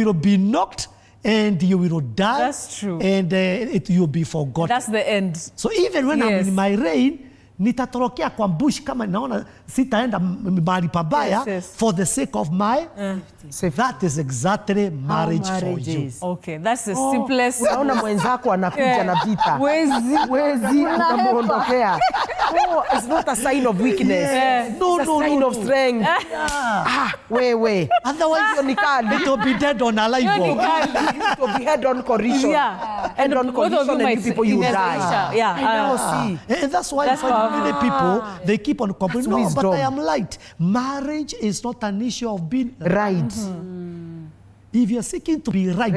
will be knocked and you will die. That's true. And it will be forgotten. That's the end. So even when I'm in my reign, nitatorokea kwa bush kama naona sitaenda mahali pabaya for the sake of my that is exactly marriage for you. Okay, that's the simplest. Unaona mwenzako anakuja na vita. Wezi unamuondokea. Oh, it's not a sign of weakness. It's a sign of strength. Wewe. Otherwise ni kali. It will be dead on arrival. It will be head on collision. And on collision and people you die. And that's why many people, they keep on complaining, no, but I am light. Marriage is not an issue of being right. If you're seeking to be right,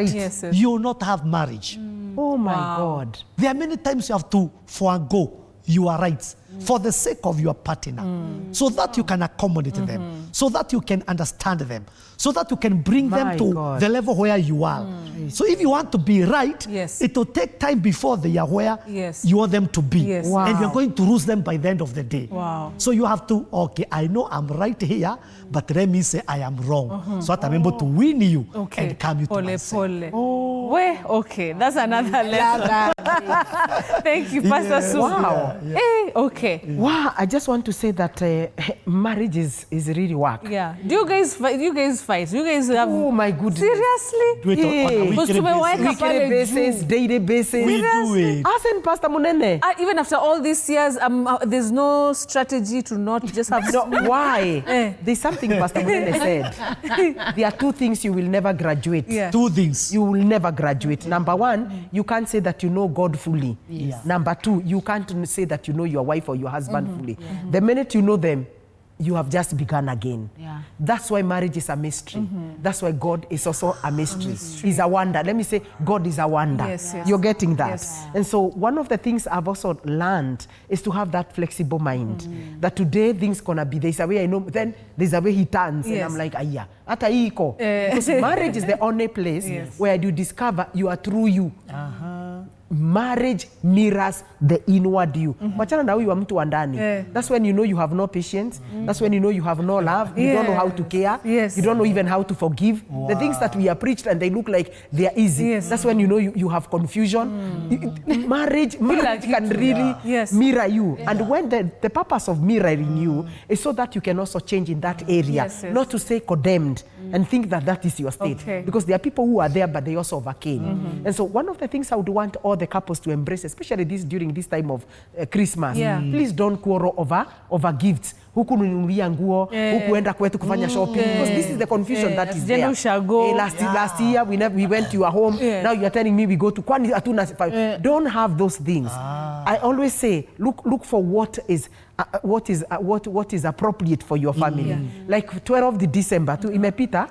you will not have marriage. Oh my God. There are many times you have to forego your rights for the sake of your partner, so that you can accommodate them, so that you can understand them, so that you can bring them to the level where you are. So if you want to be right, it will take time before they are where you want them to be. And you're going to lose them by the end of the day. So you have to, okay, I know I'm right here, but let me say I am wrong, so that I'm able to win you and come you to myself. Okay, that's another level. Thank you, Pastor Sue. Wow. Hey, okay. Wow, I just want to say that marriage is really work. Yeah. Do you guys fight? Do you guys have... Oh my goodness. Seriously? Do it on a weekly basis, daily basis. We do it. Ask Pastor Munene. Even after all these years, there's no strategy to not just have... No, why? There's something Pastor Munene said. There are two things you will never graduate. Two things. You will never graduate. Number one, you can't say that you know God fully. Number two, you can't say that you know your wife or your husband fully. The minute you know them, you have just begun again. That's why marriage is a mystery. That's why God is also a mystery. He's a wonder. Let me say, God is a wonder. You're getting that. And so one of the things I've also learned is to have that flexible mind. That today things gonna be, there's a way I know, then there's a way he turns. And I'm like, aya, ata iko. Because marriage is the only place where you discover you are true you. Marriage mirrors the inward you. Wachana na huyu wa mtu wa ndani. That's when you know you have no patience. That's when you know you have no love. You don't know how to care. You don't know even how to forgive. The things that we are preached and they look like they are easy. That's when you know you have confusion. Marriage can really mirror you. And when the purpose of mirroring you is so that you can also change in that area. Not to stay condemned and think that that is your state. Because there are people who are there but they also overcame. And so one of the things I would want all the couples to embrace, especially during this time of Christmas, please don't quarrel over gifts. Huku nunulia nguo, huku enda kwetu kufanya shopping. Because this is the confusion that is there. Last year we went to your home. Now you are telling me we go to kwani atuna. Don't have those things. I always say, look for what is appropriate for your family. Like 12th December to imepita.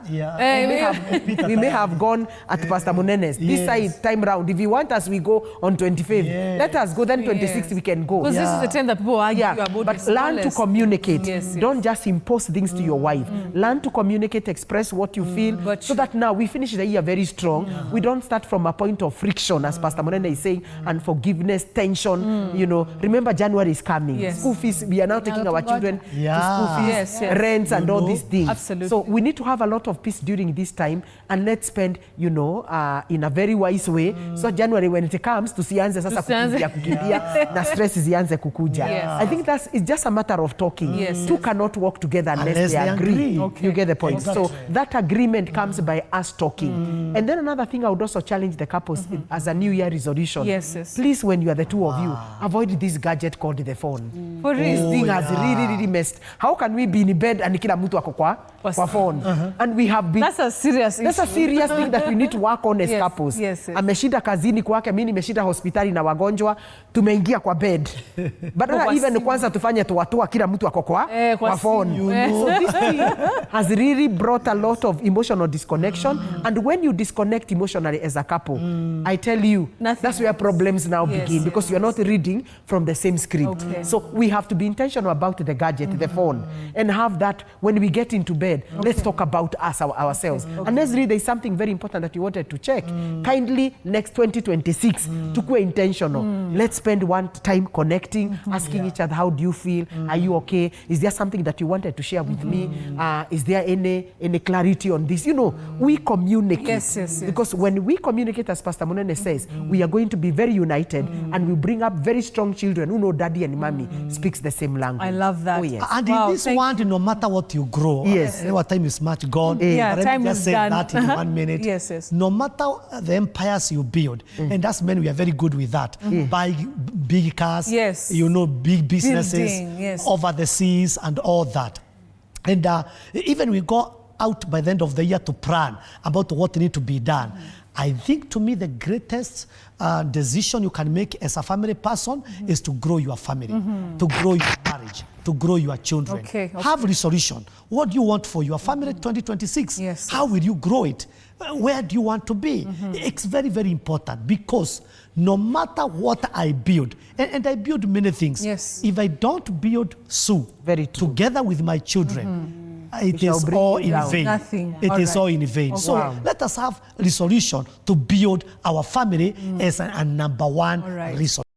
We may have gone at Pastor Munene's. This time round, if you want us, we go on 25th. Let us go. Then 26th we can go. Because this is the time that people argue about. But learn to communicate. Don't just impose things to your wife. Learn to communicate, express what you feel, so that now we finish the year very strong. We don't start from a point of friction, as Pastor Munene is saying, and forgiveness, tension. You know, remember January is coming. School fees. We are now taking our children to school fees, rents, and all these things. Absolutely. So we need to have a lot of peace during this time, and let's spend, in a very wise way. So January, when it comes, tusianze sasa kukimbia na stress zianze kukuja. I think it's just a matter of talking. Two cannot work together unless they agree. You get the point. Exactly. So that agreement comes by us talking. And then another thing I would also challenge the couples as a New Year resolution. Please, when you are the two of you, avoid this gadget called the phone. For real. This thing has really messed. How can we be in bed and kila mtu ako kwa phone? And we have been... That's a serious thing that we need to work on as couples. Ameshinda kazini kwake, mimi nimeshinda hospitali na wagonjwa, tumeingia kwa bed. Badala even kwanza tufanye Twa Twa kila mtu ako kwa phone. So this thing has really brought a lot of emotional disconnection. And when you disconnect emotionally as a couple, I tell you, that's where problems now begin, because you're not reading from the same script. So we have to be intentional about the gadget, the phone, and have that when we get into bed, let's talk about us, ourselves. And Nesri, there's something very important that you wanted to check. Kindly, next 2026, tukue intentional. Let's spend one time connecting, asking each other, how do you feel? Are you okay? Is there something that you wanted to share with me? Is there any clarity on this? You know, we communicate. Yes. Because when we communicate, as Pastor Munene says, we are going to be very united and we bring up very strong children who know daddy and mommy speaks the same language. I love that. Oh, yes. And in this one, no matter what you grow, Yes. our time is much gone. Yeah, But time just is say done. that in 1 minute. Yes. No matter the empires you build, and that's men, we are very good with that. Buy big cars, Yes. you know, big businesses Building, yes. over the seas and all that. And even we go out by the end of the year to plan about what need to be done. I think, to me, the greatest decision you can make as a family person is to grow your family, to grow your marriage, to grow your children. Okay. Have resolution. What do you want for your family 2026? Yes. How will you grow it? Where do you want to be? It's very, very important, because no matter what I build, and I build many things, Yes. if I don't build Sue Very true. together with my children, it shall is bring all you in down. vain. Nothing. It All is right. all in vain. Okay. So Wow. let us have resolution to build our family as a number one All right. resource.